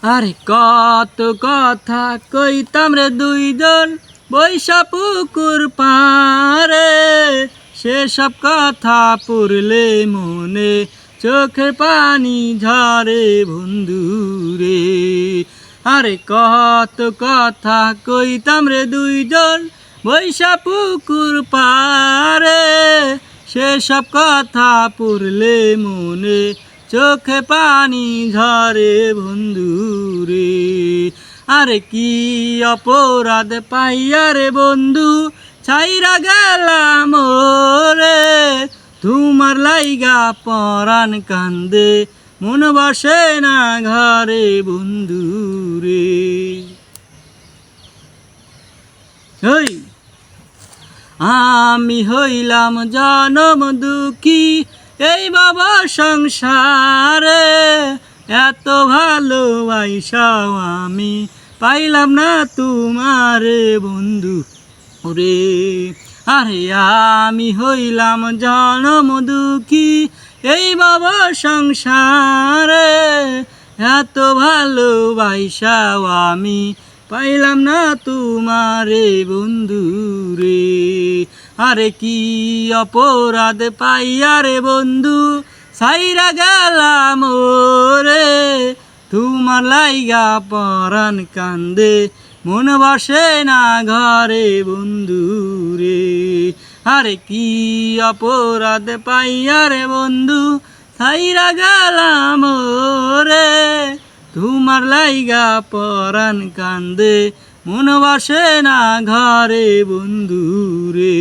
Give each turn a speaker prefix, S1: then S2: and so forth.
S1: আরে কত কথা কইতাম রে দুইজন বৈশা পুকুর পারে, সেসব কথা পড়লে মনে চোখে পানি ঝরে বন্ধুরে। আরে কত কথা কইতাম রে দুইজন বৈশা পুকুর পারে, সেসব কথা পড়লে মনে চোখে পানি ঝরে বন্ধুরে। আরে কি অপরাধ পাইয়া রে বন্ধু ছাইরা গেলাম রে, তোমার লাইগা পরাণ কান্দে মন বসে না ঘরে বন্ধুরে। আমি হইলাম জনম দুঃখী এই বাবা সংসারে, এত ভালোবাসাও আমি পাইলাম না তোমারে বন্ধু রে। আরে আমি হইলাম জনম দুঃখী এই বাবা সংসারে, এত ভালোবাসাও আমি পাইলাম না তোমারে বন্ধু রে। আরে কি অপরাধ পাইয়া রে বন্ধু ছাইরা গেলাম রে, তোমার লাইগা পরাণ কান্দে মন বসে না ঘরে বন্ধু রে। আরে কি অপরাধ পাইয়া রে বন্ধু ছাইরা গেলাম রে, তোমার লাইগা পরাণ কান্দে মন বসে না ঘরে বন্ধু রে।